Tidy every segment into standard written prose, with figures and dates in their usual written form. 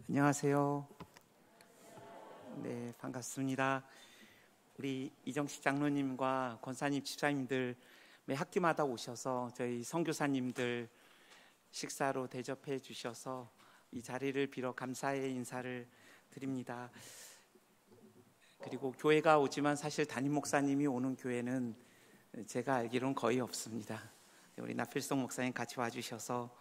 안녕하세요. 네, 반갑습니다. 우리 이정식 장로님과 권사님, 집사님들 매 학기마다 오셔서 저희 선교사님들 식사로 대접해 주셔서 이 자리를 빌어 감사의 인사를 드립니다. 그리고 교회가 오지만 사실 담임 목사님이 오는 교회는 제가 알기로는 거의 없습니다. 우리 나필성 목사님 같이 와주셔서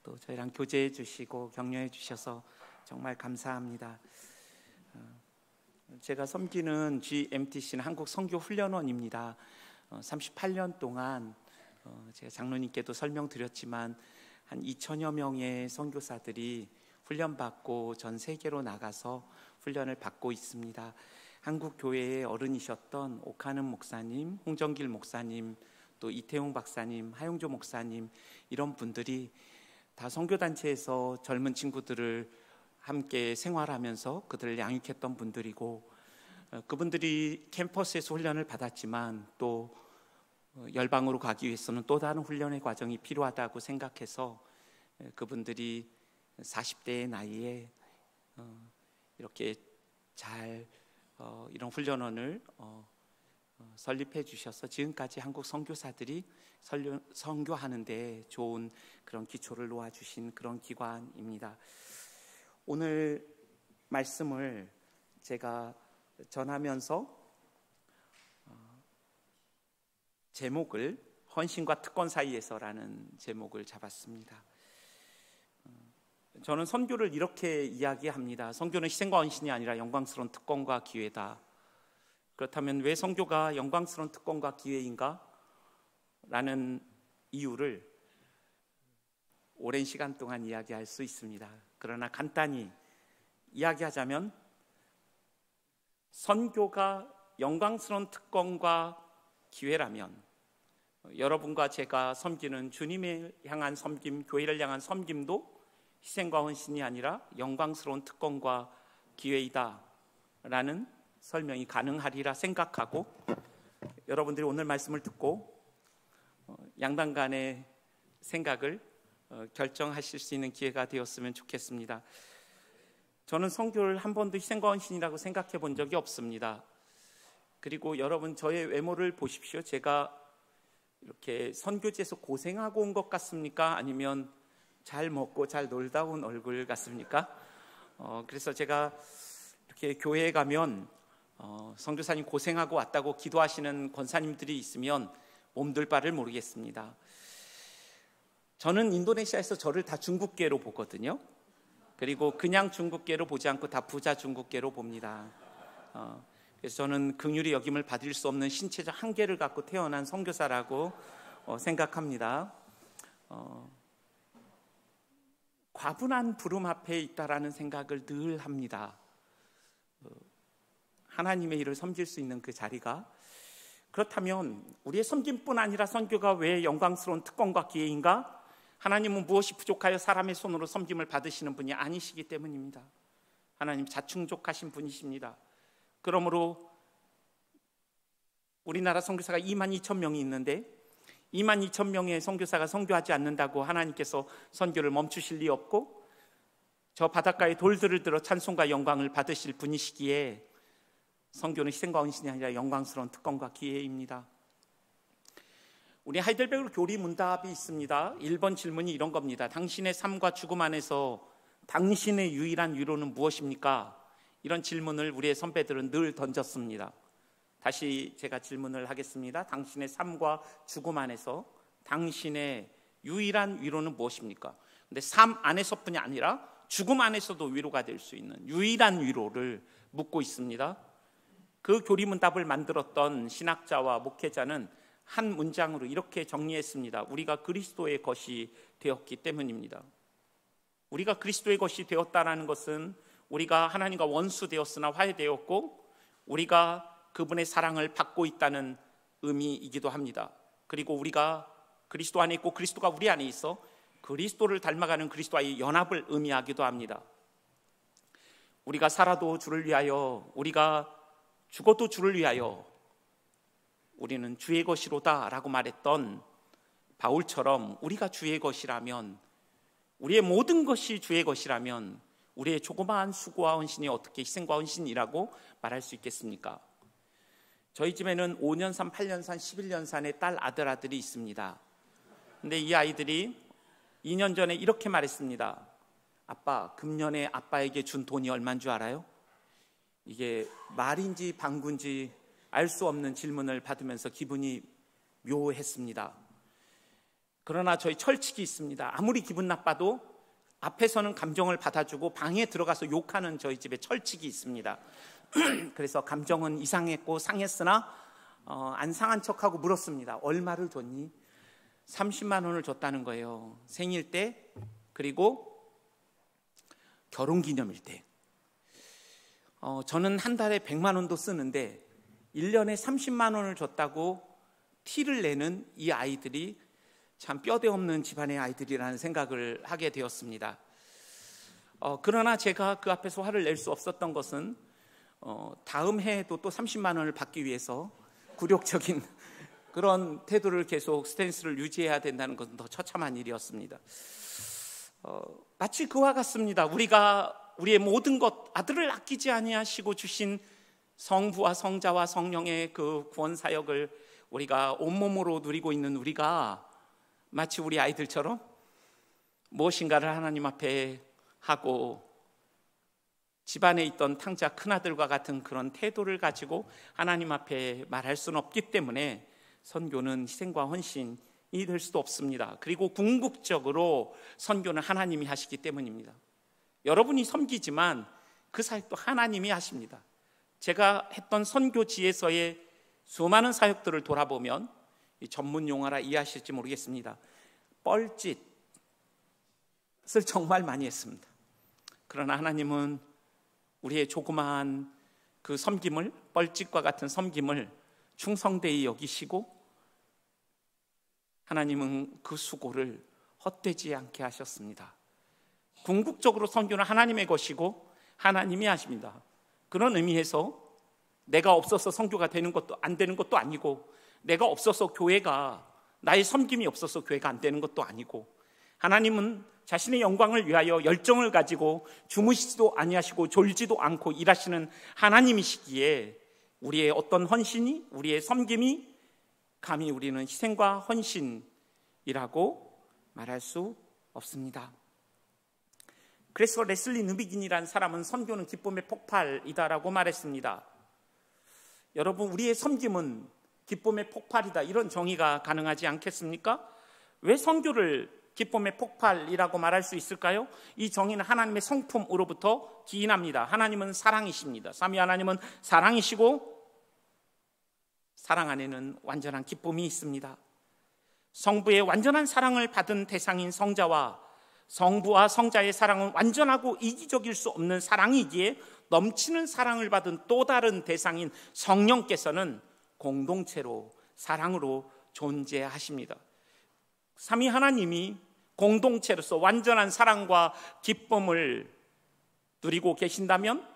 또 저희랑 교제해 주시고 격려해 주셔서 정말 감사합니다. 제가 섬기는 GMTC는 한국 선교훈련원입니다. 38년 동안 제가 장로님께도 설명드렸지만 한 2천여 명의 선교사들이 훈련받고 전 세계로 나가서 훈련을 받고 있습니다. 한국 교회의 어른이셨던 오카는 목사님, 홍정길 목사님, 또 이태용 박사님, 하용조 목사님, 이런 분들이 다 선교단체에서 젊은 친구들을 함께 생활하면서 그들을 양육했던 분들이고, 그분들이 캠퍼스에서 훈련을 받았지만 또 열방으로 가기 위해서는 또 다른 훈련의 과정이 필요하다고 생각해서 그분들이 40대의 나이에 이렇게 잘 이런 훈련원을 설립해 주셔서 지금까지 한국 선교사들이 선교하는 데 좋은 그런 기초를 놓아주신 그런 기관입니다. 오늘 말씀을 제가 전하면서 제목을 헌신과 특권 사이에서라는 제목을 잡았습니다. 저는 선교를 이렇게 이야기합니다. 선교는 희생과 헌신이 아니라 영광스러운 특권과 기회다. 그렇다면 왜 선교가 영광스러운 특권과 기회인가? 라는 이유를 오랜 시간 동안 이야기할 수 있습니다. 그러나 간단히 이야기하자면 선교가 영광스러운 특권과 기회라면 여러분과 제가 섬기는 주님을 향한 섬김, 교회를 향한 섬김도 희생과 헌신이 아니라 영광스러운 특권과 기회이다 라는 설명이 가능하리라 생각하고, 여러분들이 오늘 말씀을 듣고 양당 간의 생각을 결정하실 수 있는 기회가 되었으면 좋겠습니다. 저는 선교를 한 번도 희생과 헌신이라고 생각해 본 적이 없습니다. 그리고 여러분, 저의 외모를 보십시오. 제가 이렇게 선교지에서 고생하고 온 것 같습니까? 아니면 잘 먹고 잘 놀다 온 얼굴 같습니까? 그래서 제가 이렇게 교회에 가면 선교사님 고생하고 왔다고 기도하시는 권사님들이 있으면 몸둘 바를 모르겠습니다. 저는 인도네시아에서 저를 다 중국계로 보거든요. 그리고 그냥 중국계로 보지 않고 다 부자 중국계로 봅니다. 그래서 저는 긍휼히 여김을 받을 수 없는 신체적 한계를 갖고 태어난 선교사라고 생각합니다. 과분한 부름 앞에 있다라는 생각을 늘 합니다. 하나님의 일을 섬길 수 있는 그 자리가, 그렇다면 우리의 섬김뿐 아니라 선교가 왜 영광스러운 특권과 기회인가? 하나님은 무엇이 부족하여 사람의 손으로 섬김을 받으시는 분이 아니시기 때문입니다. 하나님 자충족하신 분이십니다. 그러므로 우리나라 선교사가 22,000명이 있는데 22,000명의 선교사가 선교하지 않는다고 하나님께서 선교를 멈추실 리 없고, 저 바닷가에 돌들을 들어 찬송과 영광을 받으실 분이시기에 선교는 희생과 헌신이 아니라 영광스러운 특권과 기회입니다. 우리 하이델베르 교리 문답이 있습니다. 1번 질문이 이런 겁니다. 당신의 삶과 죽음 안에서 당신의 유일한 위로는 무엇입니까? 이런 질문을 우리의 선배들은 늘 던졌습니다. 다시 제가 질문을 하겠습니다. 당신의 삶과 죽음 안에서 당신의 유일한 위로는 무엇입니까? 근데 삶 안에서뿐이 아니라 죽음 안에서도 위로가 될 수 있는 유일한 위로를 묻고 있습니다. 그 교리문답을 만들었던 신학자와 목회자는 한 문장으로 이렇게 정리했습니다. 우리가 그리스도의 것이 되었기 때문입니다. 우리가 그리스도의 것이 되었다는 것은 우리가 하나님과 원수 되었으나 화해되었고 우리가 그분의 사랑을 받고 있다는 의미이기도 합니다. 그리고 우리가 그리스도 안에 있고 그리스도가 우리 안에 있어 그리스도를 닮아가는 그리스도와의 연합을 의미하기도 합니다. 우리가 살아도 주를 위하여, 우리가 죽어도 주를 위하여 우리는 주의 것이로다 라고 말했던 바울처럼 우리가 주의 것이라면, 우리의 모든 것이 주의 것이라면 우리의 조그마한 수고와 헌신이 어떻게 희생과 헌신이라고 말할 수 있겠습니까? 저희 집에는 5년산, 8년산, 11년산의 딸 아들이 있습니다. 근데 이 아이들이 2년 전에 이렇게 말했습니다. 아빠, 금년에 아빠에게 준 돈이 얼마인 줄 알아요? 이게 말인지 방구인지 알 수 없는 질문을 받으면서 기분이 묘했습니다. 그러나 저희 철칙이 있습니다. 아무리 기분 나빠도 앞에서는 감정을 받아주고 방에 들어가서 욕하는 저희 집에 철칙이 있습니다. 그래서 감정은 이상했고 상했으나 안 상한 척하고 물었습니다. 얼마를 줬니? 30만 원을 줬다는 거예요. 생일 때, 그리고 결혼기념일 때. 저는 한 달에 100만 원도 쓰는데 1년에 30만 원을 줬다고 티를 내는 이 아이들이 참 뼈대 없는 집안의 아이들이라는 생각을 하게 되었습니다. 그러나 제가 그 앞에서 화를 낼 수 없었던 것은 다음 해에도 또 30만 원을 받기 위해서 굴욕적인 그런 태도를 계속 스탠스를 유지해야 된다는 것은 더 처참한 일이었습니다. 마치 그와 같습니다. 우리가 우리의 모든 것, 아들을 아끼지 아니하시고 주신 성부와 성자와 성령의 그 구원 사역을 우리가 온몸으로 누리고 있는 우리가 마치 우리 아이들처럼 무엇인가를 하나님 앞에 하고 집안에 있던 탕자 큰아들과 같은 그런 태도를 가지고 하나님 앞에 말할 수는 없기 때문에 선교는 희생과 헌신이 될 수도 없습니다. 그리고 궁극적으로 선교는 하나님이 하시기 때문입니다. 여러분이 섬기지만 그 사역도 하나님이 하십니다. 제가 했던 선교지에서의 수많은 사역들을 돌아보면 이 전문 용어라 이해하실지 모르겠습니다. 뻘짓을 정말 많이 했습니다. 그러나 하나님은 우리의 조그마한 그 섬김을, 뻘짓과 같은 섬김을 충성되이 여기시고 하나님은 그 수고를 헛되지 않게 하셨습니다. 궁극적으로 선교는 하나님의 것이고 하나님이 하십니다. 그런 의미에서 내가 없어서 선교가 되는 것도 안 되는 것도 아니고, 내가 없어서 교회가, 나의 섬김이 없어서 교회가 안 되는 것도 아니고, 하나님은 자신의 영광을 위하여 열정을 가지고 주무시지도 아니하시고 졸지도 않고 일하시는 하나님이시기에 우리의 어떤 헌신이, 우리의 섬김이 감히 우리는 희생과 헌신이라고 말할 수 없습니다. 그래서 레슬리 느비긴이라는 사람은 선교는 기쁨의 폭발이다라고 말했습니다. 여러분, 우리의 섬김은 기쁨의 폭발이다, 이런 정의가 가능하지 않겠습니까? 왜 선교를 기쁨의 폭발이라고 말할 수 있을까요? 이 정의는 하나님의 성품으로부터 기인합니다. 하나님은 사랑이십니다. 삼위 하나님은 사랑이시고 사랑 안에는 완전한 기쁨이 있습니다. 성부의 완전한 사랑을 받은 대상인 성자와 성부와 성자의 사랑은 완전하고 이기적일 수 없는 사랑이기에 넘치는 사랑을 받은 또 다른 대상인 성령께서는 공동체로, 사랑으로 존재하십니다. 삼위 하나님이 공동체로서 완전한 사랑과 기쁨을 누리고 계신다면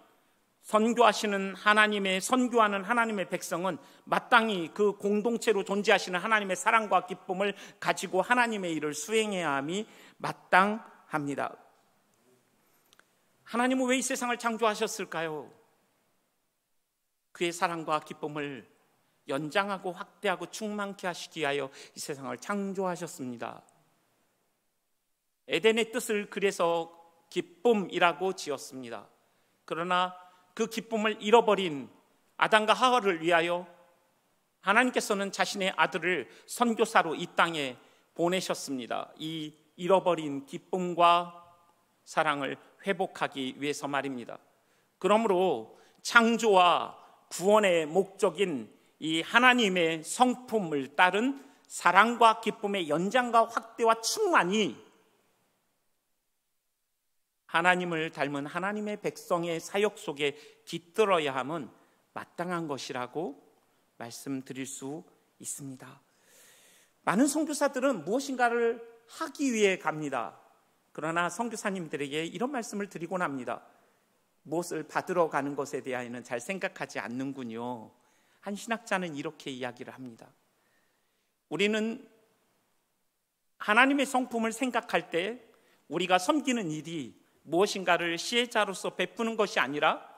선교하는 하나님의 백성은 마땅히 그 공동체로 존재하시는 하나님의 사랑과 기쁨을 가지고 하나님의 일을 수행해야 함이 마땅합니다. 하나님은 왜 이 세상을 창조하셨을까요? 그의 사랑과 기쁨을 연장하고 확대하고 충만케 하시기 위하여 이 세상을 창조하셨습니다. 에덴의 뜻을 그래서 기쁨이라고 지었습니다. 그러나 그 기쁨을 잃어버린 아담과 하와를 위하여 하나님께서는 자신의 아들을 선교사로 이 땅에 보내셨습니다. 이 잃어버린 기쁨과 사랑을 회복하기 위해서 말입니다. 그러므로 창조와 구원의 목적인 이 하나님의 성품을 따른 사랑과 기쁨의 연장과 확대와 충만이 하나님을 닮은 하나님의 백성의 사역 속에 깃들어야 함은 마땅한 것이라고 말씀드릴 수 있습니다. 많은 선교사들은 무엇인가를 하기 위해 갑니다. 그러나 선교사님들에게 이런 말씀을 드리곤 합니다. 무엇을 받으러 가는 것에 대하여는 잘 생각하지 않는군요. 한 신학자는 이렇게 이야기를 합니다. 우리는 하나님의 성품을 생각할 때 우리가 섬기는 일이 무엇인가를 시혜자로서 베푸는 것이 아니라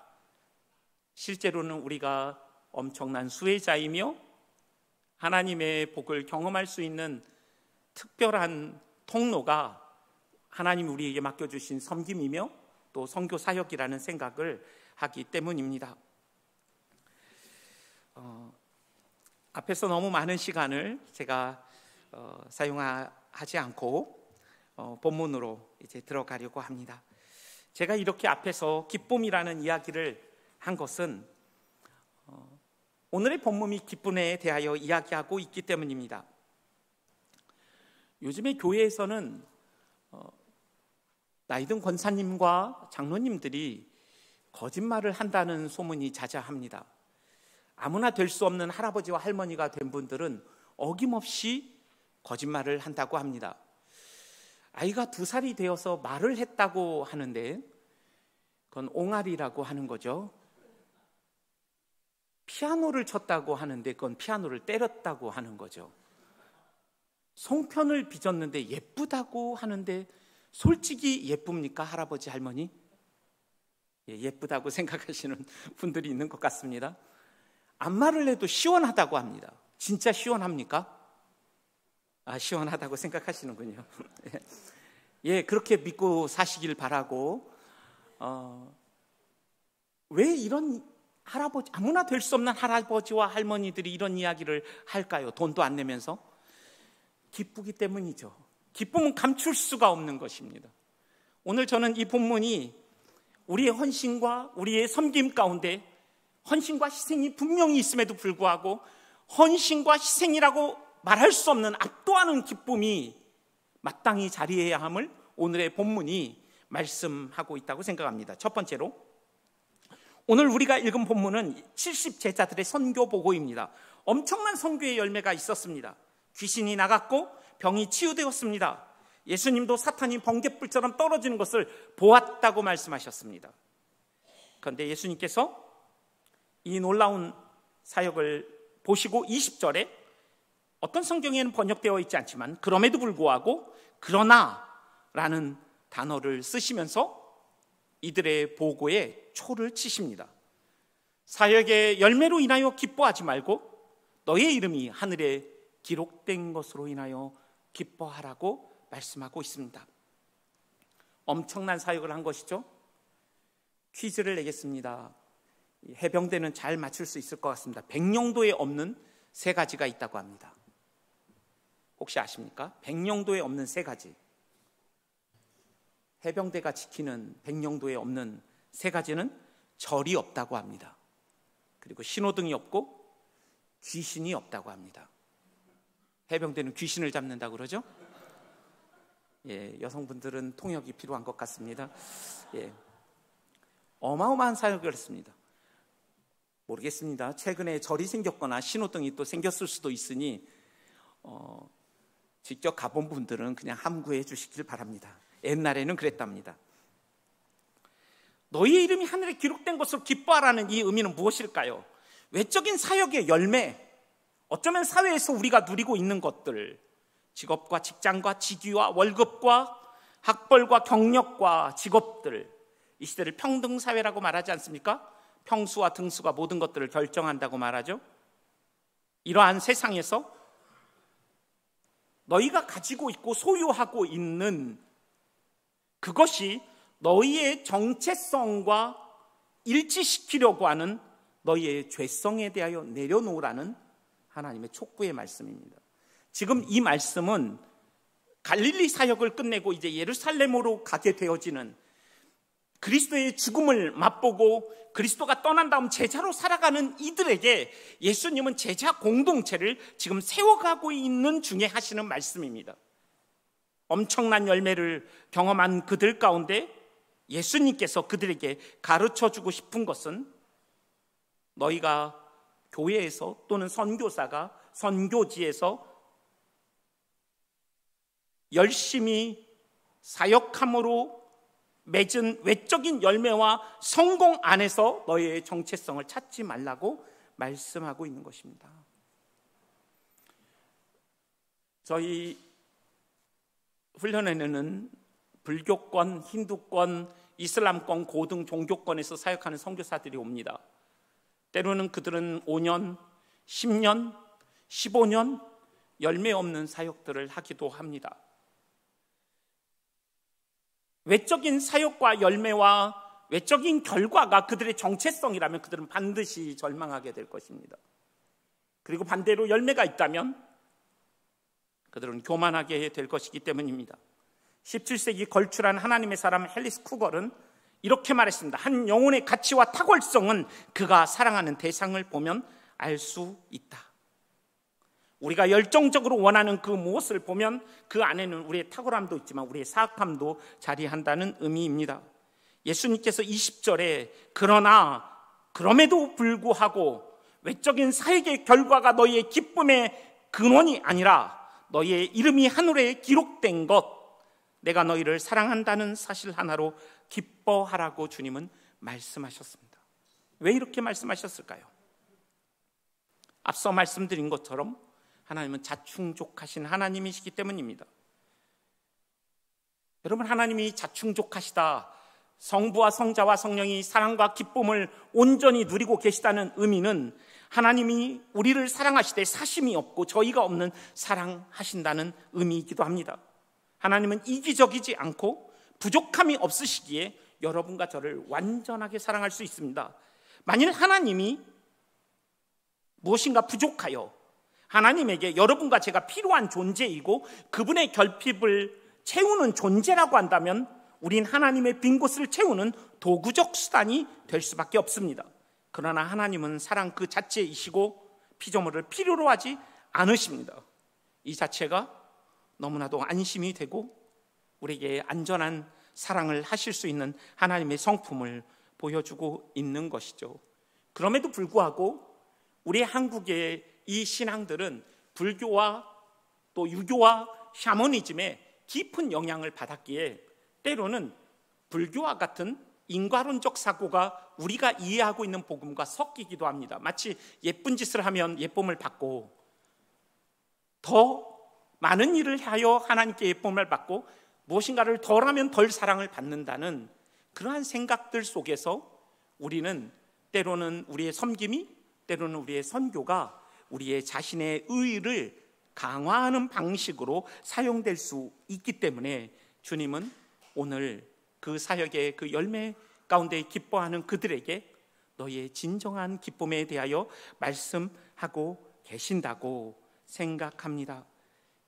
실제로는 우리가 엄청난 수혜자이며 하나님의 복을 경험할 수 있는 특별한 통로가 하나님이 우리에게 맡겨주신 섬김이며 또 선교 사역이라는 생각을 하기 때문입니다. 앞에서 너무 많은 시간을 제가 사용하지 않고 본문으로 이제 들어가려고 합니다. 제가 이렇게 앞에서 기쁨이라는 이야기를 한 것은 오늘의 본문이 기쁨에 대하여 이야기하고 있기 때문입니다. 요즘에 교회에서는 나이든 권사님과 장로님들이 거짓말을 한다는 소문이 자자합니다. 아무나 될 수 없는 할아버지와 할머니가 된 분들은 어김없이 거짓말을 한다고 합니다. 아이가 2살이 되어서 말을 했다고 하는데 그건 옹알이라고 하는 거죠. 피아노를 쳤다고 하는데 그건 피아노를 때렸다고 하는 거죠. 송편을 빚었는데 예쁘다고 하는데 솔직히 예쁩니까, 할아버지, 할머니? 예쁘다고 생각하시는 분들이 있는 것 같습니다. 안마를 해도 시원하다고 합니다. 진짜 시원합니까? 시원하다고 생각하시는군요. 그렇게 믿고 사시길 바라고. 왜 이런 할아버지, 아무나 될 수 없는 할아버지와 할머니들이 이런 이야기를 할까요? 돈도 안 내면서? 기쁘기 때문이죠. 기쁨은 감출 수가 없는 것입니다. 오늘 저는 이 본문이 우리의 헌신과 우리의 섬김 가운데 헌신과 희생이 분명히 있음에도 불구하고 헌신과 희생이라고 말할 수 없는 압도하는 기쁨이 마땅히 자리해야 함을 오늘의 본문이 말씀하고 있다고 생각합니다. 첫 번째로, 오늘 우리가 읽은 본문은 70 제자들의 선교 보고입니다. 엄청난 선교의 열매가 있었습니다. 귀신이 나갔고 병이 치유되었습니다. 예수님도 사탄이 번갯불처럼 떨어지는 것을 보았다고 말씀하셨습니다. 그런데 예수님께서 이 놀라운 사역을 보시고 20절에 어떤 성경에는 번역되어 있지 않지만 그럼에도 불구하고 그러나라는 단어를 쓰시면서 이들의 보고에 초를 치십니다. 사역의 열매로 인하여 기뻐하지 말고 너의 이름이 하늘에 기록된 것으로 인하여 기뻐하라고 말씀하고 있습니다. 엄청난 사역을 한 것이죠. 퀴즈를 내겠습니다. 해병대는 잘 맞출 수 있을 것 같습니다. 백령도에 없는 3가지가 있다고 합니다. 혹시 아십니까? 백령도에 없는 3가지. 해병대가 지키는 백령도에 없는 3가지는 절이 없다고 합니다. 그리고 신호등이 없고 귀신이 없다고 합니다. 해병대는 귀신을 잡는다고 그러죠? 여성분들은 통역이 필요한 것 같습니다. 어마어마한 사역을 했습니다. 모르겠습니다. 최근에 절이 생겼거나 신호등이 또 생겼을 수도 있으니 직접 가본 분들은 그냥 함구해 주시길 바랍니다. 옛날에는 그랬답니다. 너희의 이름이 하늘에 기록된 것으로 기뻐하라는 이 의미는 무엇일까요? 외적인 사역의 열매, 어쩌면 사회에서 우리가 누리고 있는 것들, 직업과 직장과 직위와 월급과 학벌과 경력과 직업들, 이 시대를 평등사회라고 말하지 않습니까? 평수와 등수가 모든 것들을 결정한다고 말하죠. 이러한 세상에서 너희가 가지고 있고 소유하고 있는 그것이 너희의 정체성과 일치시키려고 하는 너희의 죄성에 대하여 내려놓으라는 하나님의 촉구의 말씀입니다. 지금 이 말씀은 갈릴리 사역을 끝내고 이제 예루살렘으로 가게 되어지는 그리스도의 죽음을 맛보고 그리스도가 떠난 다음 제자로 살아가는 이들에게 예수님은 제자 공동체를 지금 세워가고 있는 중에 하시는 말씀입니다. 엄청난 열매를 경험한 그들 가운데 예수님께서 그들에게 가르쳐주고 싶은 것은 너희가 교회에서 또는 선교사가 선교지에서 열심히 사역함으로 맺은 외적인 열매와 성공 안에서 너희의 정체성을 찾지 말라고 말씀하고 있는 것입니다. 저희 훈련에는 불교권, 힌두권, 이슬람권, 고등 종교권에서 사역하는 선교사들이 옵니다. 때로는 그들은 5년, 10년, 15년 열매 없는 사역들을 하기도 합니다. 외적인 사역과 열매와 외적인 결과가 그들의 정체성이라면 그들은 반드시 절망하게 될 것입니다. 그리고 반대로 열매가 있다면 그들은 교만하게 될 것이기 때문입니다. 17세기 걸출한 하나님의 사람 헬리스 쿠걸은 이렇게 말했습니다. 한 영혼의 가치와 탁월성은 그가 사랑하는 대상을 보면 알 수 있다. 우리가 열정적으로 원하는 그 무엇을 보면 그 안에는 우리의 탁월함도 있지만 우리의 사악함도 자리한다는 의미입니다. 예수님께서 20절에 그러나 그럼에도 불구하고 외적인 사역의 결과가 너희의 기쁨의 근원이 아니라 너희의 이름이 하늘에 기록된 것, 내가 너희를 사랑한다는 사실 하나로 기뻐하라고 주님은 말씀하셨습니다. 왜 이렇게 말씀하셨을까요? 앞서 말씀드린 것처럼 하나님은 자충족하신 하나님이시기 때문입니다. 여러분, 하나님이 자충족하시다, 성부와 성자와 성령이 사랑과 기쁨을 온전히 누리고 계시다는 의미는 하나님이 우리를 사랑하시되 사심이 없고 저희가 없는 사랑하신다는 의미이기도 합니다. 하나님은 이기적이지 않고 부족함이 없으시기에 여러분과 저를 완전하게 사랑할 수 있습니다. 만일 하나님이 무엇인가 부족하여 하나님에게 여러분과 제가 필요한 존재이고 그분의 결핍을 채우는 존재라고 한다면 우린 하나님의 빈 곳을 채우는 도구적 수단이 될 수밖에 없습니다. 그러나 하나님은 사랑 그 자체이시고 피조물을 필요로 하지 않으십니다. 이 자체가 너무나도 안심이 되고 우리에게 안전한 사랑을 하실 수 있는 하나님의 성품을 보여주고 있는 것이죠. 그럼에도 불구하고 우리 한국의 이 신앙들은 불교와 또 유교와 샤머니즘에 깊은 영향을 받았기에 때로는 불교와 같은 인과론적 사고가 우리가 이해하고 있는 복음과 섞이기도 합니다. 마치 예쁜 짓을 하면 예쁨을 받고 더 많은 일을 하여 하나님께 예쁨을 받고 무엇인가를 덜 하면 덜 사랑을 받는다는 그러한 생각들 속에서 우리는 때로는 우리의 섬김이, 때로는 우리의 선교가 우리의 자신의 의의를 강화하는 방식으로 사용될 수 있기 때문에 주님은 오늘 그 사역의 그 열매 가운데 기뻐하는 그들에게 너희의 진정한 기쁨에 대하여 말씀하고 계신다고 생각합니다.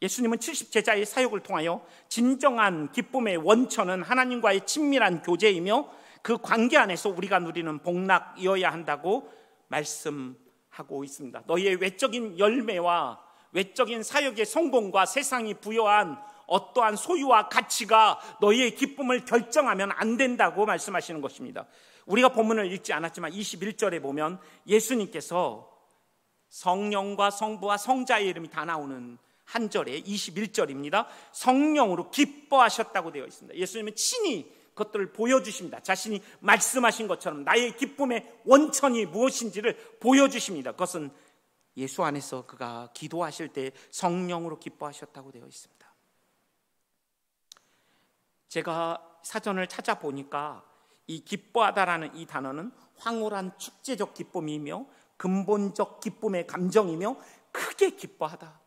예수님은 70제자의 사역을 통하여 진정한 기쁨의 원천은 하나님과의 친밀한 교제이며 그 관계 안에서 우리가 누리는 복락이어야 한다고 말씀하고 있습니다. 너희의 외적인 열매와 외적인 사역의 성공과 세상이 부여한 어떠한 소유와 가치가 너희의 기쁨을 결정하면 안 된다고 말씀하시는 것입니다. 우리가 본문을 읽지 않았지만 21절에 보면 예수님께서 성령과 성부와 성자의 이름이 다 나오는 한 절에 21절입니다. 성령으로 기뻐하셨다고 되어 있습니다. 예수님은 친히 그것들을 보여주십니다. 자신이 말씀하신 것처럼 나의 기쁨의 원천이 무엇인지를 보여주십니다. 그것은 예수 안에서 그가 기도하실 때 성령으로 기뻐하셨다고 되어 있습니다. 제가 사전을 찾아보니까 이 기뻐하다라는 이 단어는 황홀한 축제적 기쁨이며 근본적 기쁨의 감정이며 크게 기뻐하다,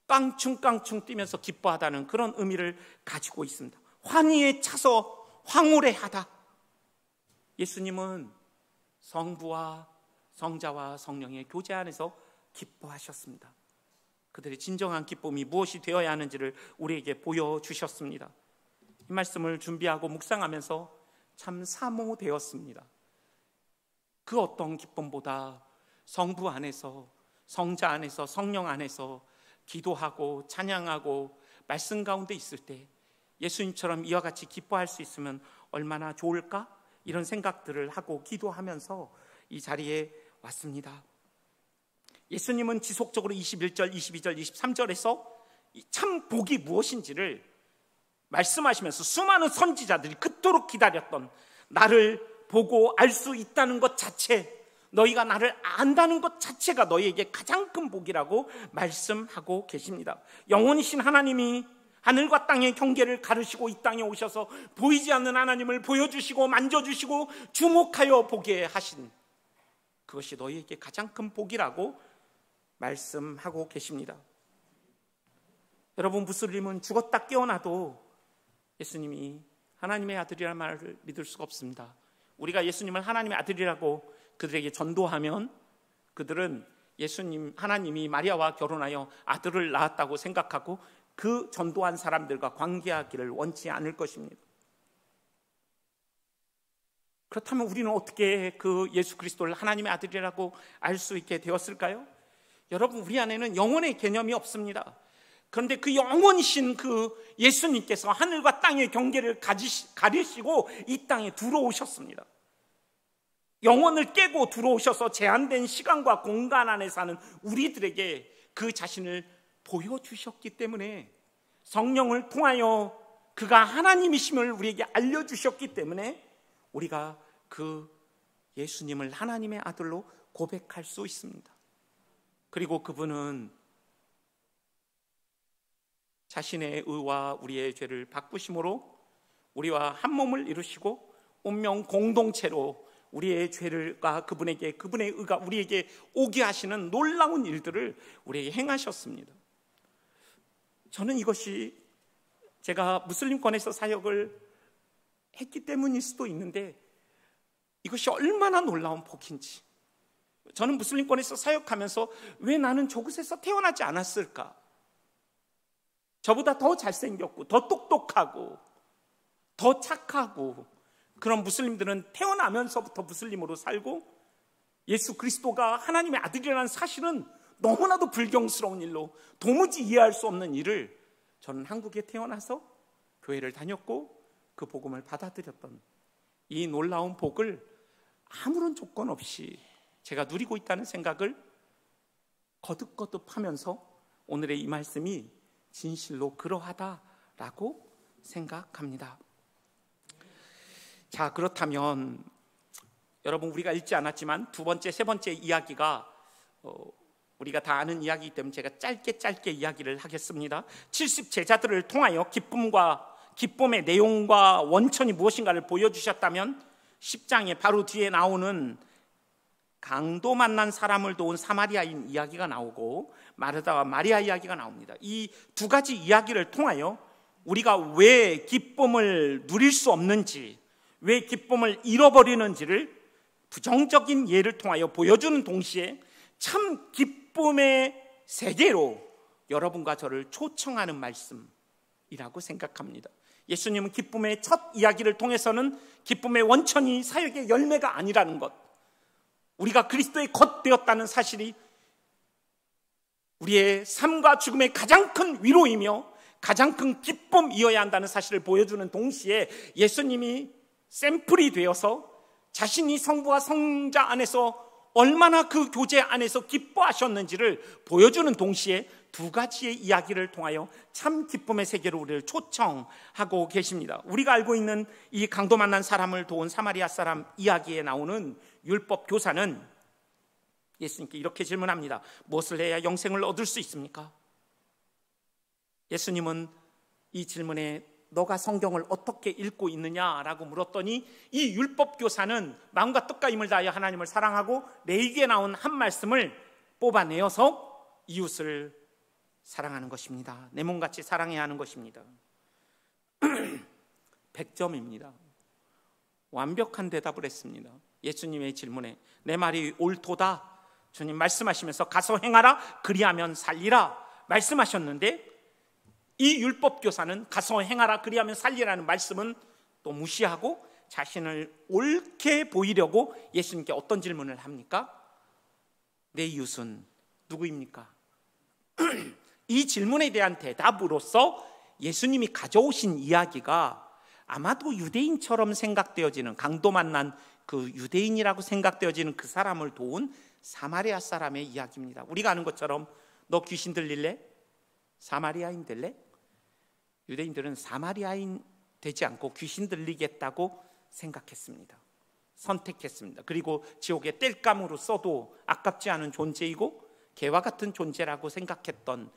깡충깡충 뛰면서 기뻐하다는 그런 의미를 가지고 있습니다. 환희에 차서 황홀해하다. 예수님은 성부와 성자와 성령의 교제 안에서 기뻐하셨습니다. 그들의 진정한 기쁨이 무엇이 되어야 하는지를 우리에게 보여주셨습니다. 이 말씀을 준비하고 묵상하면서 참 사모되었습니다. 그 어떤 기쁨보다 성부 안에서, 성자 안에서, 성령 안에서 기도하고 찬양하고 말씀 가운데 있을 때 예수님처럼 이와 같이 기뻐할 수 있으면 얼마나 좋을까? 이런 생각들을 하고 기도하면서 이 자리에 왔습니다. 예수님은 지속적으로 21절, 22절, 23절에서 참 복이 무엇인지를 말씀하시면서 수많은 선지자들이 그토록 기다렸던 나를 보고 알 수 있다는 것 자체, 너희가 나를 안다는 것 자체가 너희에게 가장 큰 복이라고 말씀하고 계십니다. 영원이신 하나님이 하늘과 땅의 경계를 가르시고 이 땅에 오셔서 보이지 않는 하나님을 보여주시고 만져주시고 주목하여 보게 하신 그것이 너희에게 가장 큰 복이라고 말씀하고 계십니다. 여러분, 무슬림은 죽었다 깨어나도 예수님이 하나님의 아들이라는 말을 믿을 수가 없습니다. 우리가 예수님을 하나님의 아들이라고 그들에게 전도하면 그들은 하나님이 마리아와 결혼하여 아들을 낳았다고 생각하고 그 전도한 사람들과 관계하기를 원치 않을 것입니다. 그렇다면 우리는 어떻게 그 예수 그리스도를 하나님의 아들이라고 알 수 있게 되었을까요? 여러분, 우리 안에는 영혼의 개념이 없습니다. 그런데 그 영원이신 그 예수님께서 하늘과 땅의 경계를 가리시고 이 땅에 들어오셨습니다. 영혼을 깨고 들어오셔서 제한된 시간과 공간 안에 사는 우리들에게 그 자신을 보여주셨기 때문에, 성령을 통하여 그가 하나님이심을 우리에게 알려주셨기 때문에 우리가 그 예수님을 하나님의 아들로 고백할 수 있습니다. 그리고 그분은 자신의 의와 우리의 죄를 바꾸심으로 우리와 한 몸을 이루시고 운명 공동체로 우리의 죄를과 그분의 의가 우리에게 오게 하시는 놀라운 일들을 우리에게 행하셨습니다. 저는 이것이 제가 무슬림권에서 사역을 했기 때문일 수도 있는데 이것이 얼마나 놀라운 복인지, 저는 무슬림권에서 사역하면서 왜 나는 저곳에서 태어나지 않았을까? 저보다 더 잘생겼고 더 똑똑하고 더 착하고 그런 무슬림들은 태어나면서부터 무슬림으로 살고 예수 그리스도가 하나님의 아들이라는 사실은 너무나도 불경스러운 일로 도무지 이해할 수 없는 일을 저는 한국에 태어나서 교회를 다녔고 그 복음을 받아들였던 이 놀라운 복을 아무런 조건 없이 제가 누리고 있다는 생각을 거듭거듭하면서 오늘의 이 말씀이 진실로 그러하다라고 생각합니다. 자, 그렇다면 여러분, 우리가 읽지 않았지만 두 번째, 세 번째 이야기가 우리가 다 아는 이야기이기 때문에 제가 짧게 이야기를 하겠습니다. 70 제자들을 통하여 기쁨의 내용과 원천이 무엇인가를 보여주셨다면 10장에 바로 뒤에 나오는 강도 만난 사람을 도운 사마리아인 이야기가 나오고 마르다와 마리아 이야기가 나옵니다. 이 두 가지 이야기를 통하여 우리가 왜 기쁨을 누릴 수 없는지, 왜 기쁨을 잃어버리는지를 부정적인 예를 통하여 보여주는 동시에 참 기쁨의 세계로 여러분과 저를 초청하는 말씀이라고 생각합니다. 예수님은 기쁨의 첫 이야기를 통해서는 기쁨의 원천이 사역의 열매가 아니라는 것, 우리가 그리스도의 것 되었다는 사실이 우리의 삶과 죽음의 가장 큰 위로이며 가장 큰 기쁨이어야 한다는 사실을 보여주는 동시에 예수님이 샘플이 되어서 자신이 성부와 성자 안에서 얼마나 그 교제 안에서 기뻐하셨는지를 보여주는 동시에 두 가지의 이야기를 통하여 참 기쁨의 세계로 우리를 초청하고 계십니다. 우리가 알고 있는 이 강도 만난 사람을 도운 사마리아 사람 이야기에 나오는 율법 교사는 예수님께 이렇게 질문합니다. 무엇을 해야 영생을 얻을 수 있습니까? 예수님은 이 질문에 너가 성경을 어떻게 읽고 있느냐라고 물었더니 이 율법 교사는 마음과 뜻과 힘을 다하여 하나님을 사랑하고 레위기에 나온 한 말씀을 뽑아내어서 이웃을 사랑하는 것입니다. 내 몸같이 사랑해야 하는 것입니다. 100점입니다. 완벽한 대답을 했습니다. 예수님의 질문에 내 말이 옳도다. 주님 말씀하시면서 가서 행하라, 그리하면 살리라 말씀하셨는데 이 율법교사는 가서 행하라, 그리하면 살리라는 말씀은 또 무시하고 자신을 옳게 보이려고 예수님께 어떤 질문을 합니까? 내 이웃은 누구입니까? 이 질문에 대한 대답으로서 예수님이 가져오신 이야기가 아마도 유대인처럼 생각되어지는, 강도 만난 그 유대인이라고 생각되어지는 그 사람을 도운 사마리아 사람의 이야기입니다. 우리가 아는 것처럼 너 귀신 들릴래? 사마리아인 될래? 유대인들은 사마리아인 되지 않고 귀신 들리겠다고 생각했습니다. 선택했습니다. 그리고 지옥의 땔감으로 써도 아깝지 않은 존재이고 개와 같은 존재라고 생각했던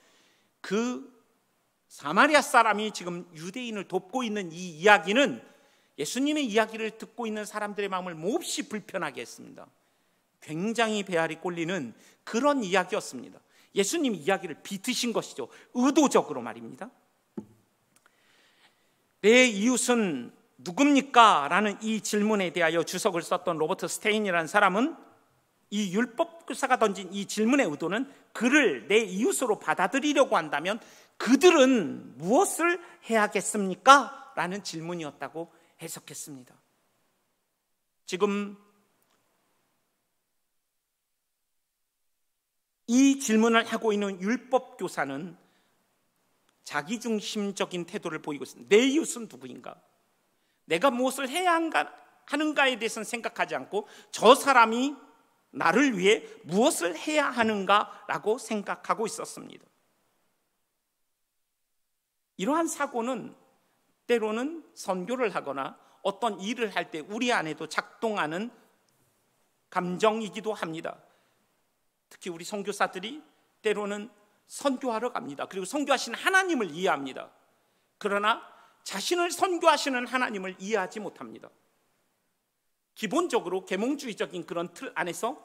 그 사마리아 사람이 지금 유대인을 돕고 있는 이 이야기는 예수님의 이야기를 듣고 있는 사람들의 마음을 몹시 불편하게 했습니다. 굉장히 배알이 꼴리는 그런 이야기였습니다. 예수님 이야기를 비트신 것이죠. 의도적으로 말입니다. 내 이웃은 누굽니까? 라는 이 질문에 대하여 주석을 썼던 로버트 스테인이라는 사람은 이 율법교사가 던진 이 질문의 의도는 그를 내 이웃으로 받아들이려고 한다면 그들은 무엇을 해야겠습니까? 라는 질문이었다고 해석했습니다. 지금 이 질문을 하고 있는 율법교사는 자기중심적인 태도를 보이고 있습니다. 내 이웃은 누구인가? 내가 무엇을 해야 하는가에 대해서는 생각하지 않고 저 사람이 나를 위해 무엇을 해야 하는가라고 생각하고 있었습니다. 이러한 사고는 때로는 선교를 하거나 어떤 일을 할 때 우리 안에도 작동하는 감정이기도 합니다. 특히 우리 선교사들이 때로는 선교하러 갑니다. 그리고 선교하시는 하나님을 이해합니다. 그러나 자신을 선교하시는 하나님을 이해하지 못합니다. 기본적으로 계몽주의적인 그런 틀 안에서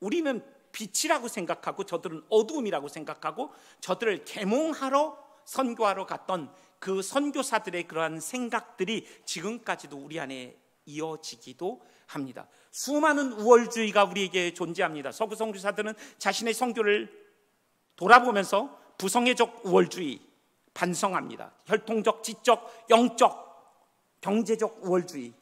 우리는 빛이라고 생각하고 저들은 어두움이라고 생각하고 저들을 계몽하러 선교하러 갔던 그 선교사들의 그러한 생각들이 지금까지도 우리 안에 이어지기도 합니다. 수많은 우월주의가 우리에게 존재합니다. 서구 선교사들은 자신의 선교를 돌아보면서 부성애적 우월주의 반성합니다. 혈통적, 지적, 영적, 경제적 우월주의.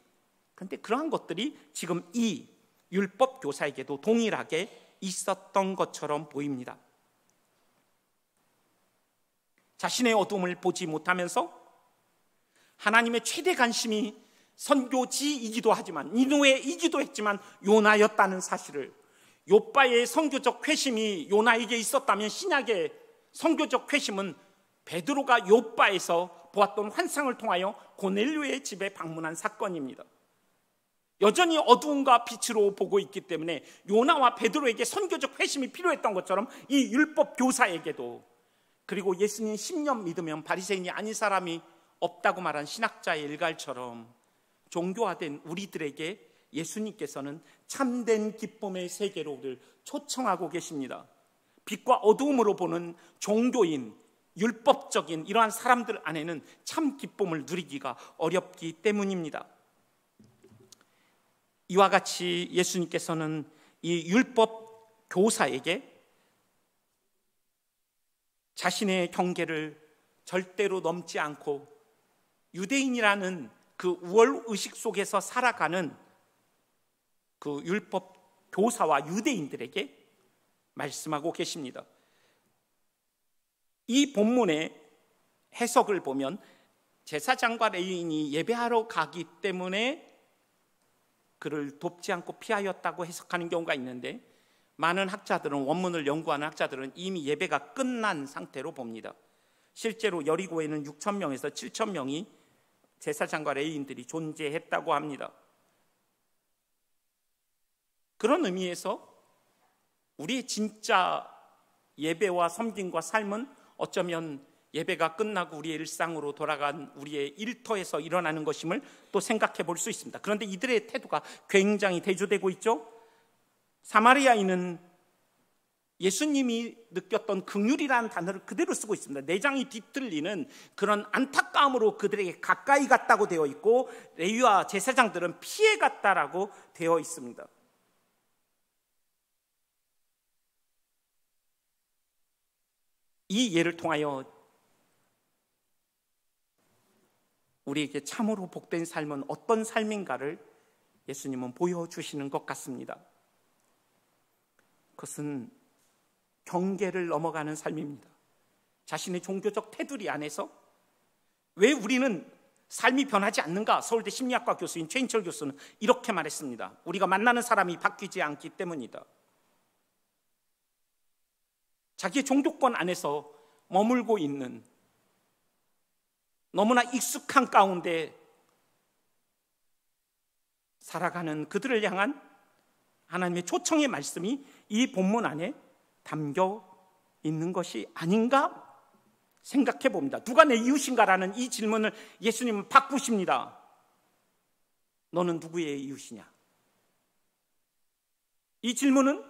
그런데 그러한 것들이 지금 이 율법 교사에게도 동일하게 있었던 것처럼 보입니다. 자신의 어둠을 보지 못하면서 하나님의 최대 관심이 선교지이기도 하지만 니느웨이기도 했지만 요나였다는 사실을, 욥바의 선교적 회심이 요나에게 있었다면 신약의 선교적 회심은 베드로가 욥바에서 보았던 환상을 통하여 고넬료의 집에 방문한 사건입니다. 여전히 어두움과 빛으로 보고 있기 때문에 요나와 베드로에게 선교적 회심이 필요했던 것처럼 이 율법 교사에게도, 그리고 예수님 10년 믿으면 바리새인이 아닌 사람이 없다고 말한 신학자의 일갈처럼 종교화된 우리들에게 예수님께서는 참된 기쁨의 세계로 우리를 초청하고 계십니다. 빛과 어두움으로 보는 종교인, 율법적인 이러한 사람들 안에는 참 기쁨을 누리기가 어렵기 때문입니다. 이와 같이 예수님께서는 이 율법 교사에게 자신의 경계를 절대로 넘지 않고 유대인이라는 그 우월의식 속에서 살아가는 그 율법 교사와 유대인들에게 말씀하고 계십니다. 이 본문의 해석을 보면 제사장과 레위인이 예배하러 가기 때문에 그를 돕지 않고 피하였다고 해석하는 경우가 있는데, 많은 학자들은, 원문을 연구하는 학자들은 이미 예배가 끝난 상태로 봅니다. 실제로 여리고에는 6,000명에서 7,000명이 제사장과 레위인들이 존재했다고 합니다. 그런 의미에서 우리의 진짜 예배와 섬김과 삶은 어쩌면 예배가 끝나고 우리의 일상으로 돌아간 우리의 일터에서 일어나는 것임을 또 생각해 볼 수 있습니다. 그런데 이들의 태도가 굉장히 대조되고 있죠. 사마리아인은 예수님이 느꼈던 긍휼이라는 단어를 그대로 쓰고 있습니다. 내장이 뒤틀리는 그런 안타까움으로 그들에게 가까이 갔다고 되어 있고, 레위와 제사장들은 피해 갔다라고 되어 있습니다. 이 예를 통하여 우리에게 참으로 복된 삶은 어떤 삶인가를 예수님은 보여주시는 것 같습니다. 그것은 경계를 넘어가는 삶입니다. 자신의 종교적 테두리 안에서 왜 우리는 삶이 변하지 않는가? 서울대 심리학과 교수인 최인철 교수는 이렇게 말했습니다. 우리가 만나는 사람이 바뀌지 않기 때문이다. 자기의 종교권 안에서 머물고 있는, 너무나 익숙한 가운데 살아가는 그들을 향한 하나님의 초청의 말씀이 이 본문 안에 담겨 있는 것이 아닌가 생각해 봅니다. 누가 내 이웃인가라는 이 질문을 예수님은 바꾸십니다. 너는 누구의 이웃이냐? 이 질문은,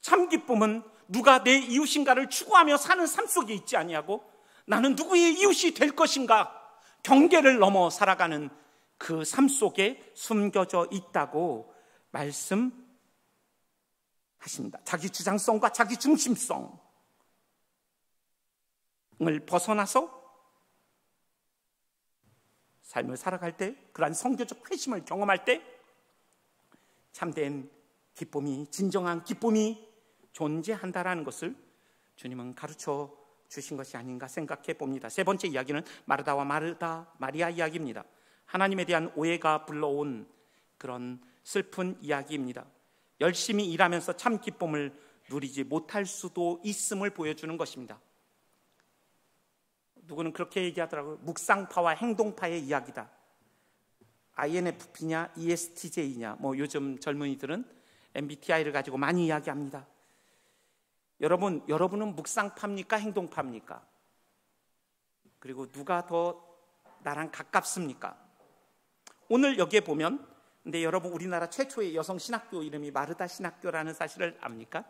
참 기쁨은 누가 내 이웃인가를 추구하며 사는 삶 속에 있지 아니하고 나는 누구의 이웃이 될 것인가, 경계를 넘어 살아가는 그 삶 속에 숨겨져 있다고 말씀하십니다. 자기 주장성과 자기 중심성을 벗어나서 삶을 살아갈 때, 그러한 성교적 회심을 경험할 때 참된 기쁨이, 진정한 기쁨이 존재한다라는 것을 주님은 가르쳐 주신 것이 아닌가 생각해 봅니다. 세 번째 이야기는 마르다와 마리아 이야기입니다. 하나님에 대한 오해가 불러온 그런 슬픈 이야기입니다. 열심히 일하면서 참 기쁨을 누리지 못할 수도 있음을 보여주는 것입니다. 누구는 그렇게 얘기하더라고요. 묵상파와 행동파의 이야기다. INFP냐 ESTJ냐, 요즘 젊은이들은 MBTI를 가지고 많이 이야기합니다. 여러분은 묵상파입니까? 행동파입니까? 그리고 누가 더 나랑 가깝습니까? 오늘 여기에 보면, 근데 여러분, 우리나라 최초의 여성 신학교 이름이 마르다 신학교라는 사실을 압니까?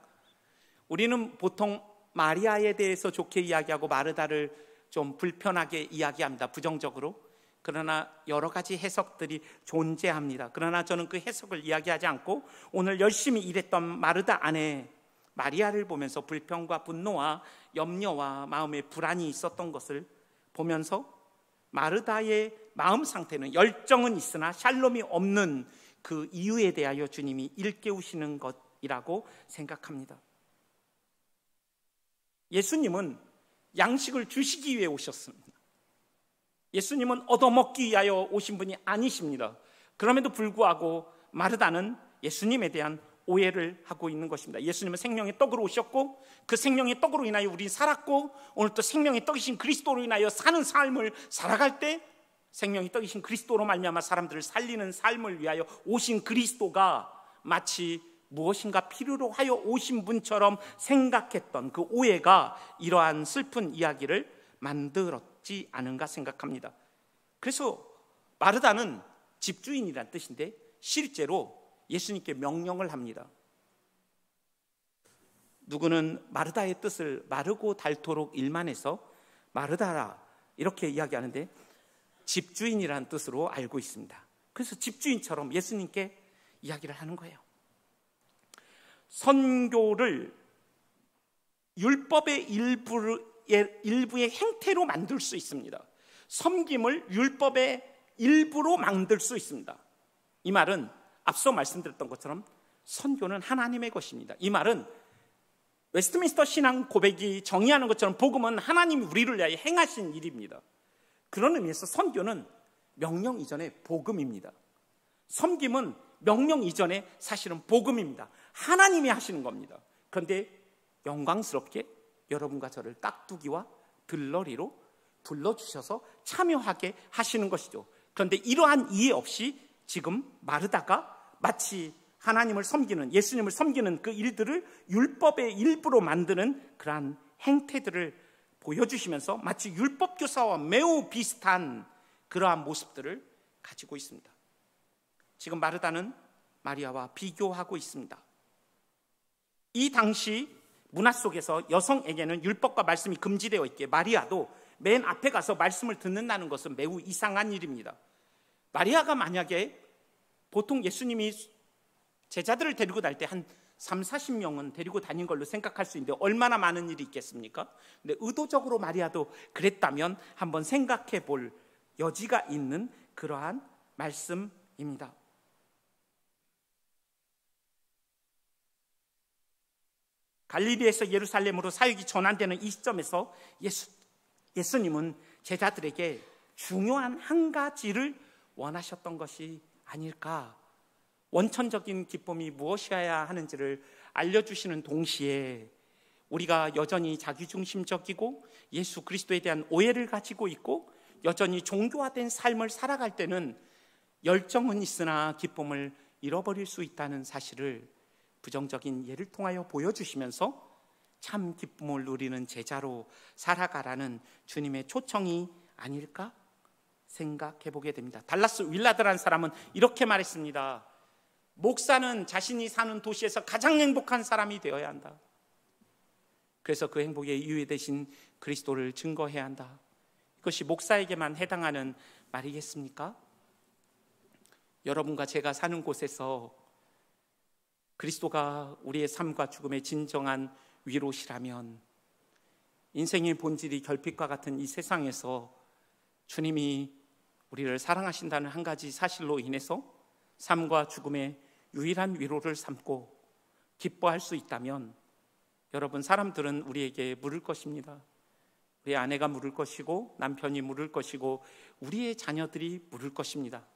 우리는 보통 마리아에 대해서 좋게 이야기하고 마르다를 좀 불편하게 이야기합니다. 부정적으로. 그러나 여러 가지 해석들이 존재합니다. 그러나 저는 그 해석을 이야기하지 않고 오늘 열심히 일했던 마르다 안에 마리아를 보면서 불평과 분노와 염려와 마음의 불안이 있었던 것을 보면서 마르다의 마음 상태는 열정은 있으나 샬롬이 없는 그 이유에 대하여 주님이 일깨우시는 것이라고 생각합니다. 예수님은 양식을 주시기 위해 오셨습니다. 예수님은 얻어먹기 위하여 오신 분이 아니십니다. 그럼에도 불구하고 마르다는 예수님에 대한 오해를 하고 있는 것입니다. 예수님은 생명의 떡으로 오셨고 그 생명의 떡으로 인하여 우리는 살았고 오늘 또 생명의 떡이신 그리스도로 인하여 사는 삶을 살아갈 때 생명의 떡이신 그리스도로 말미암아 사람들을 살리는 삶을 위하여 오신 그리스도가 마치 무엇인가 필요로 하여 오신 분처럼 생각했던 그 오해가 이러한 슬픈 이야기를 만들었지 않은가 생각합니다. 그래서 마르다는 집주인이란 뜻인데 실제로 예수님께 명령을 합니다. 누구는 마르다의 뜻을 마르고 닳도록 일만해서 마르다라 이렇게 이야기하는데 집주인이라는 뜻으로 알고 있습니다. 그래서 집주인처럼 예수님께 이야기를 하는 거예요. 선교를 율법의 일부의 행태로 만들 수 있습니다. 섬김을 율법의 일부로 만들 수 있습니다. 이 말은 앞서 말씀드렸던 것처럼 선교는 하나님의 것입니다. 이 말은 웨스트민스터 신앙 고백이 정의하는 것처럼 복음은 하나님이 우리를 위하여 행하신 일입니다. 그런 의미에서 선교는 명령 이전의 복음입니다. 섬김은 명령 이전에 사실은 복음입니다. 하나님이 하시는 겁니다. 그런데 영광스럽게 여러분과 저를 깍두기와 들러리로 불러주셔서 참여하게 하시는 것이죠. 그런데 이러한 이해 없이 지금 마르다가 마치 하나님을 섬기는, 예수님을 섬기는 그 일들을 율법의 일부로 만드는 그러한 행태들을 보여주시면서 마치 율법 교사와 매우 비슷한 그러한 모습들을 가지고 있습니다. 지금 마르다는 마리아와 비교하고 있습니다. 이 당시 문화 속에서 여성에게는 율법과 말씀이 금지되어 있기에 마리아도 맨 앞에 가서 말씀을 듣는다는 것은 매우 이상한 일입니다. 마리아가 만약에 보통 예수님이 제자들을 데리고 다닐 때 한 30-40명은 데리고 다닌 걸로 생각할 수 있는데 얼마나 많은 일이 있겠습니까? 근데 의도적으로 마리아도 그랬다면 한번 생각해 볼 여지가 있는 그러한 말씀입니다. 갈릴리에서 예루살렘으로 사역이 전환되는 이 시점에서 예수님은 제자들에게 중요한 한 가지를 원하셨던 것이 아닐까. 원천적인 기쁨이 무엇이어야 하는지를 알려주시는 동시에 우리가 여전히 자기중심적이고 예수 그리스도에 대한 오해를 가지고 있고 여전히 종교화된 삶을 살아갈 때는 열정은 있으나 기쁨을 잃어버릴 수 있다는 사실을 부정적인 예를 통하여 보여주시면서 참 기쁨을 누리는 제자로 살아가라는 주님의 초청이 아닐까 생각해 보게 됩니다. 달라스 윌라드라는 사람은 이렇게 말했습니다. 목사는 자신이 사는 도시에서 가장 행복한 사람이 되어야 한다. 그래서 그 행복의 이유 되신 그리스도를 증거해야 한다. 이것이 목사에게만 해당하는 말이겠습니까? 여러분과 제가 사는 곳에서 그리스도가 우리의 삶과 죽음의 진정한 위로시라면 인생의 본질이 결핍과 같은 이 세상에서 주님이 우리를 사랑하신다는 한 가지 사실로 인해서 삶과 죽음의 유일한 위로를 삼고 기뻐할 수 있다면 여러분, 사람들은 우리에게 물을 것입니다. 우리 아내가 물을 것이고 남편이 물을 것이고 우리의 자녀들이 물을 것입니다.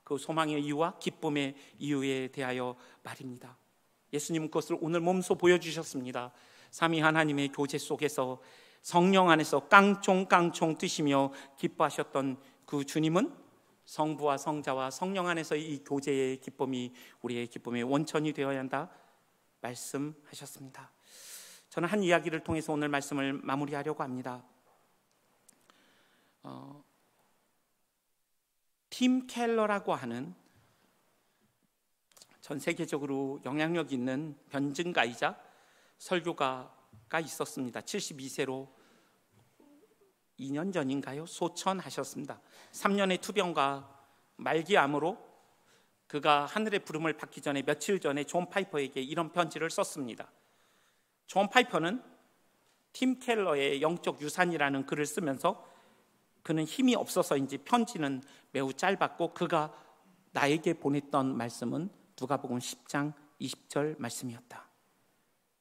그 소망의 이유와 기쁨의 이유에 대하여 말입니다. 예수님은 그것을 오늘 몸소 보여주셨습니다. 삼위 하나님의 교제 속에서 성령 안에서 깡총깡총 뛰시며 기뻐하셨던 그 주님은 성부와 성자와 성령 안에서의 이 교제의 기쁨이 우리의 기쁨의 원천이 되어야 한다 말씀하셨습니다. 저는 한 이야기를 통해서 오늘 말씀을 마무리하려고 합니다. 팀 켈러라고 하는 전 세계적으로 영향력 있는 변증가이자 설교가가 있었습니다. 72세로 2년 전인가요? 소천하셨습니다. 3년의 투병과 말기암으로 그가 하늘의 부름을 받기 전에 며칠 전에 존 파이퍼에게 이런 편지를 썼습니다. 존 파이퍼는 팀 켈러의 영적 유산이라는 글을 쓰면서 그는 힘이 없어서인지 편지는 매우 짧았고 그가 나에게 보냈던 말씀은 누가복음 10장 20절 말씀이었다.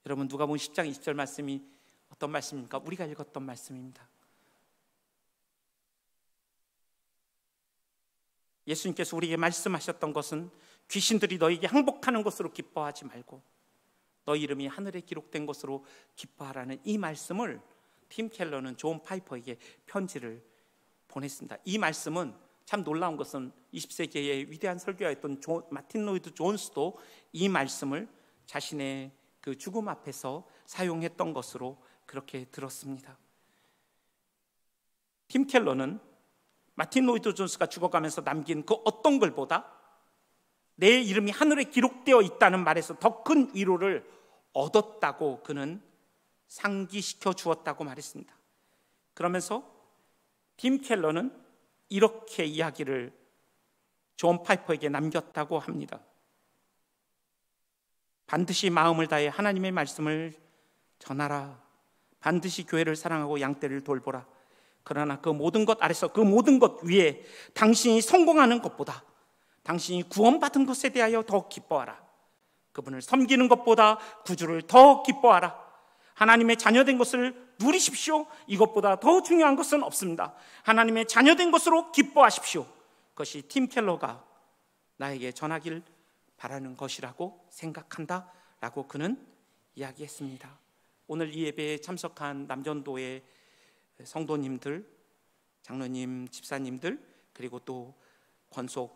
여러분, 누가복음 10장 20절 말씀이 어떤 말씀입니까? 우리가 읽었던 말씀입니다. 예수님께서 우리에게 말씀하셨던 것은 귀신들이 너에게 항복하는 것으로 기뻐하지 말고 너희 이름이 하늘에 기록된 것으로 기뻐하라는 이 말씀을 팀 켈러는 존 파이퍼에게 편지를 보냈습니다. 이 말씀은 참 놀라운 것은 20세기의 위대한 설교자였던 마틴 로이드 존스도 이 말씀을 자신의 그 죽음 앞에서 사용했던 것으로 그렇게 들었습니다. 팀 켈러는 마틴 로이드 존스가 죽어가면서 남긴 그 어떤 글보다 내 이름이 하늘에 기록되어 있다는 말에서 더 큰 위로를 얻었다고 그는 상기시켜 주었다고 말했습니다. 그러면서 팀 켈러는 이렇게 이야기를 존 파이퍼에게 남겼다고 합니다. 반드시 마음을 다해 하나님의 말씀을 전하라. 반드시 교회를 사랑하고 양떼를 돌보라. 그러나 그 모든 것 아래서 그 모든 것 위에 당신이 성공하는 것보다 당신이 구원받은 것에 대하여 더 기뻐하라. 그분을 섬기는 것보다 구주를 더 기뻐하라. 하나님의 자녀된 것을 누리십시오. 이것보다 더 중요한 것은 없습니다. 하나님의 자녀된 것으로 기뻐하십시오. 그것이 팀 켈러가 나에게 전하길 바라는 것이라고 생각한다 라고 그는 이야기했습니다. 오늘 이 예배에 참석한 남전도의 성도님들, 장로님, 집사님들, 그리고 또 권속이신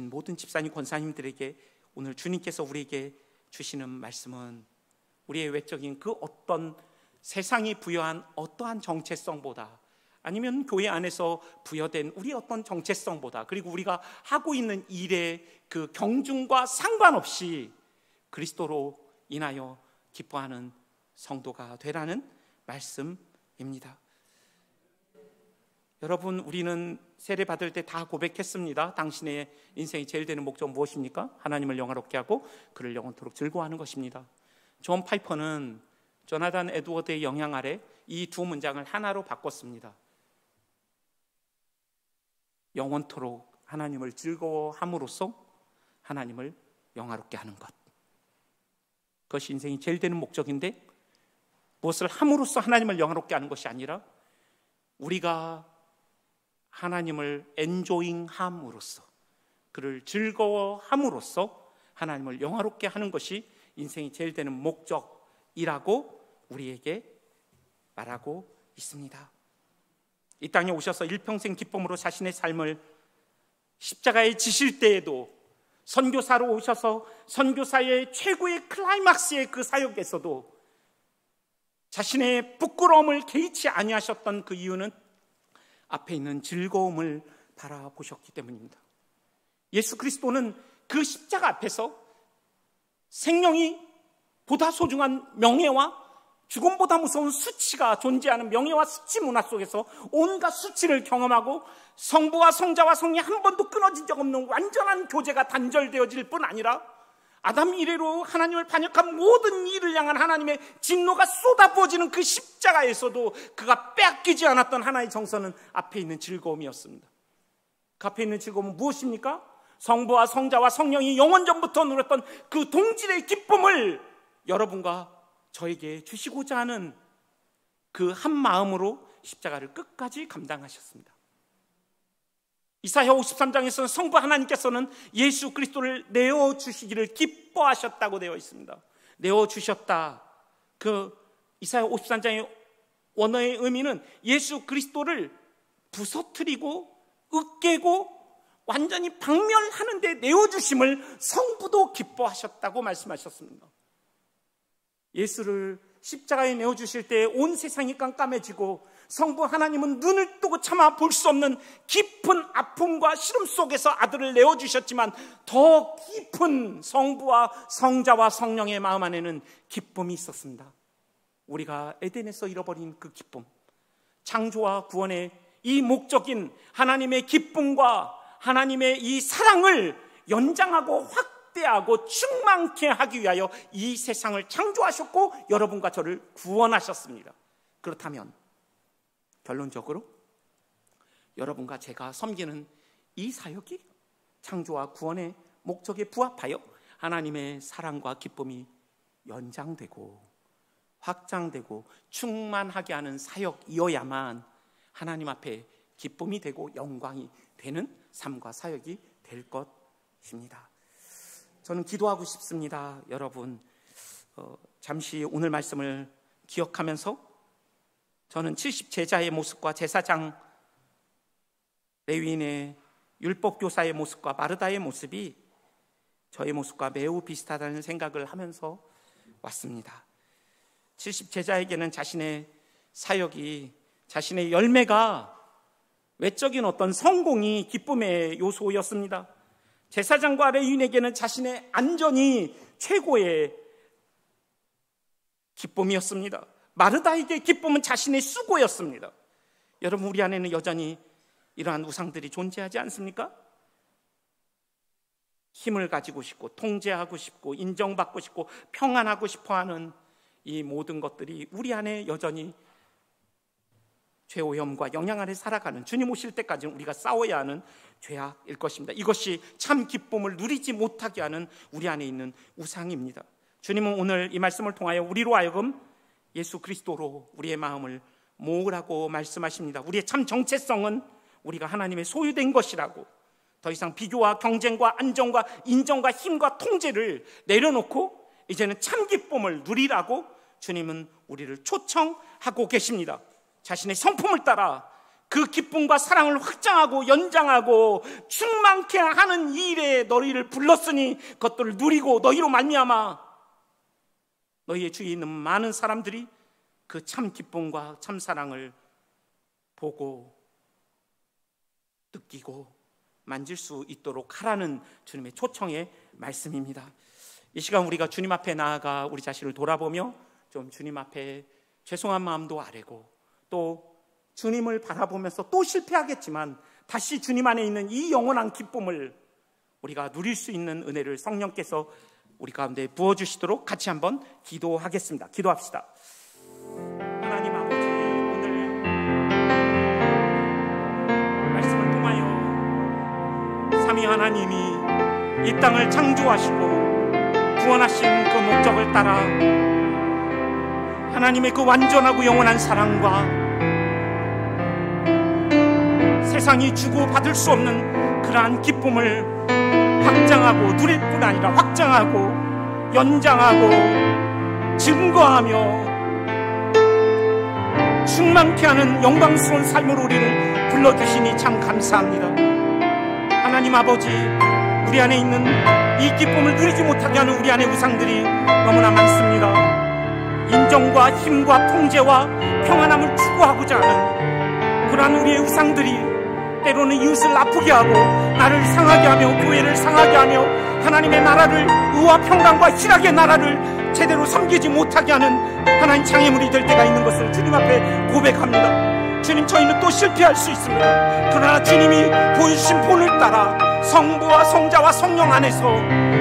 모든 집사님, 권사님들에게 오늘 주님께서 우리에게 주시는 말씀은 우리의 외적인 그 어떤 세상이 부여한 어떠한 정체성보다, 아니면 교회 안에서 부여된 우리 어떤 정체성보다, 그리고 우리가 하고 있는 일의 그 경중과 상관없이 그리스도로 인하여 기뻐하는 성도가 되라는 말씀입니다. 여러분, 우리는 세례 받을 때 다 고백했습니다. 당신의 인생이 제일 되는 목적은 무엇입니까? 하나님을 영화롭게 하고 그를 영원토록 즐거워하는 것입니다. 존 파이퍼는 조나단 에드워드의 영향 아래 이 두 문장을 하나로 바꿨습니다. 영원토록 하나님을 즐거워함으로써 하나님을 영화롭게 하는 것. 그것이 인생이 제일 되는 목적인데, 무엇을 함으로써 하나님을 영화롭게 하는 것이 아니라 우리가 하나님을 엔조잉함으로써, 그를 즐거워함으로써 하나님을 영화롭게 하는 것이 인생이 제일 되는 목적이라고 우리에게 말하고 있습니다. 이 땅에 오셔서 일평생 기쁨으로 자신의 삶을 십자가에 지실 때에도 선교사로 오셔서 선교사의 최고의 클라이막스의 그 사역에서도 자신의 부끄러움을 개의치 아니하셨던 그 이유는 앞에 있는 즐거움을 바라보셨기 때문입니다. 예수 그리스도는 그 십자가 앞에서 생명이 보다 소중한 명예와 죽음보다 무서운 수치가 존재하는 명예와 수치 문화 속에서 온갖 수치를 경험하고 성부와 성자와 성이 한 번도 끊어진 적 없는 완전한 교제가 단절되어질 뿐 아니라 아담 이래로 하나님을 반역한 모든 일을 향한 하나님의 진노가 쏟아부어지는 그 십자가에서도 그가 빼앗기지 않았던 하나의 정서는 앞에 있는 즐거움이었습니다. 그 앞에 있는 즐거움은 무엇입니까? 성부와 성자와 성령이 영원전부터 누렸던 그 동질의 기쁨을 여러분과 저에게 주시고자 하는 그 한 마음으로 십자가를 끝까지 감당하셨습니다. 이사야 53장에서는 성부 하나님께서는 예수 그리스도를 내어주시기를 기뻐하셨다고 되어 있습니다. 내어주셨다. 그 이사야 53장의 원어의 의미는 예수 그리스도를 부서뜨리고 으깨고 완전히 박멸하는 데 내어주심을 성부도 기뻐하셨다고 말씀하셨습니다. 예수를 십자가에 내어주실 때 온 세상이 깜깜해지고 성부 하나님은 눈을 뜨고 참아 볼 수 없는 깊은 아픔과 시름 속에서 아들을 내어주셨지만 더 깊은 성부와 성자와 성령의 마음 안에는 기쁨이 있었습니다. 우리가 에덴에서 잃어버린 그 기쁨, 창조와 구원의 이 목적인 하나님의 기쁨과 하나님의 이 사랑을 연장하고 확대하고 충만케 하기 위하여 이 세상을 창조하셨고 여러분과 저를 구원하셨습니다. 그렇다면 결론적으로 여러분과 제가 섬기는 이 사역이 창조와 구원의 목적에 부합하여 하나님의 사랑과 기쁨이 연장되고 확장되고 충만하게 하는 사역이어야만 하나님 앞에 기쁨이 되고 영광이 되는 삶과 사역이 될 것입니다. 저는 기도하고 싶습니다. 여러분, 잠시 오늘 말씀을 기억하면서 저는 70제자의 모습과 제사장 레위인의 율법교사의 모습과 마르다의 모습이 저의 모습과 매우 비슷하다는 생각을 하면서 왔습니다. 70제자에게는 자신의 사역이, 자신의 열매가 외적인 어떤 성공이 기쁨의 요소였습니다. 제사장과 레위인에게는 자신의 안전이 최고의 기쁨이었습니다. 마르다에게 기쁨은 자신의 수고였습니다. 여러분, 우리 안에는 여전히 이러한 우상들이 존재하지 않습니까? 힘을 가지고 싶고 통제하고 싶고 인정받고 싶고 평안하고 싶어하는 이 모든 것들이 우리 안에 여전히 죄오염과 영향 아래 살아가는, 주님 오실 때까지는 우리가 싸워야 하는 죄악일 것입니다. 이것이 참 기쁨을 누리지 못하게 하는 우리 안에 있는 우상입니다. 주님은 오늘 이 말씀을 통하여 우리로 하여금 예수 그리스도로 우리의 마음을 모으라고 말씀하십니다. 우리의 참 정체성은 우리가 하나님의 소유된 것이라고, 더 이상 비교와 경쟁과 안정과 인정과 힘과 통제를 내려놓고 이제는 참 기쁨을 누리라고 주님은 우리를 초청하고 계십니다. 자신의 성품을 따라 그 기쁨과 사랑을 확장하고 연장하고 충만케 하는 이 일에 너희를 불렀으니 그것들을 누리고 너희로 말미암아 너희의 주위에 있는 많은 사람들이 그 참 기쁨과 참 사랑을 보고 느끼고 만질 수 있도록 하라는 주님의 초청의 말씀입니다. 이 시간 우리가 주님 앞에 나아가 우리 자신을 돌아보며 좀 주님 앞에 죄송한 마음도 아뢰고 또 주님을 바라보면서 또 실패하겠지만 다시 주님 안에 있는 이 영원한 기쁨을 우리가 누릴 수 있는 은혜를 성령께서 우리 가운데 부어주시도록 같이 한번 기도하겠습니다. 기도합시다. 하나님 아버지, 오늘 말씀을 통하여 삼위 하나님이 이 땅을 창조하시고 구원하신 그 목적을 따라 하나님의 그 완전하고 영원한 사랑과 세상이 주고 받을 수 없는 그러한 기쁨을 확장하고 누릴 뿐 아니라 확장하고 연장하고 증거하며 충만케 하는 영광스러운 삶으로 우리를 불러주시니 참 감사합니다. 하나님 아버지, 우리 안에 있는 이 기쁨을 누리지 못하게 하는 우리 안에 우상들이 너무나 많습니다. 인정과 힘과 통제와 평안함을 추구하고자 하는 그러한 우리의 우상들이 때로는 이웃을 아프게 하고 나를 상하게 하며 교회를 상하게 하며 하나님의 나라를, 의와 평강과 희락의 나라를 제대로 섬기지 못하게 하는 하나님 장애물이 될 때가 있는 것을 주님 앞에 고백합니다. 주님, 저희는 또 실패할 수 있습니다. 그러나 주님이 보여주신 본을 따라 성부와 성자와 성령 안에서,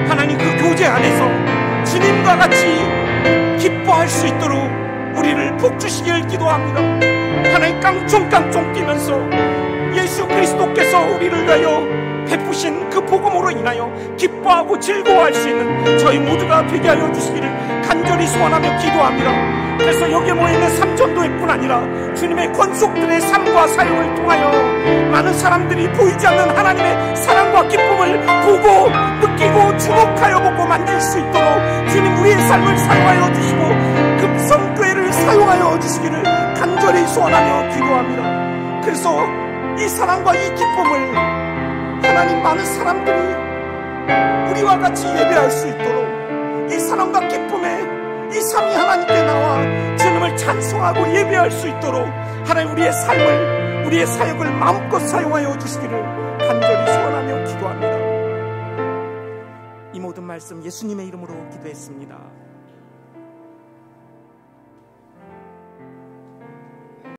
하나님 그 교제 안에서 주님과 같이 기뻐할 수 있도록 우리를 복주시길 기도합니다. 하나님, 깡총깡총 뛰면서 예수 그리스도께서 우리를 위하여 베푸신 그 복음으로 인하여 기뻐하고 즐거워할 수 있는 저희 모두가 되게 하여 주시기를 간절히 소원하며 기도합니다. 그래서 여기에 모여있는 삼전도회뿐 아니라 주님의 권속들의 삶과 사역을 통하여 많은 사람들이 보이지 않는 하나님의 사랑과 기쁨을 보고 느끼고 주목하여 보고 만질 수 있도록 주님 우리의 삶을 사용하여 주시고 금성교회를 사용하여 주시기를 간절히 소원하며 기도합니다. 그래서 이 사랑과 이 기쁨을 하나님, 많은 사람들이 우리와 같이 예배할 수 있도록 이 사랑과 기쁨에 이 삼위 하나님께 나와 주님을 찬송하고 예배할 수 있도록 하나님, 우리의 삶을, 우리의 사역을 마음껏 사용하여 주시기를 간절히 소원하며 기도합니다. 이 모든 말씀 예수님의 이름으로 기도했습니다.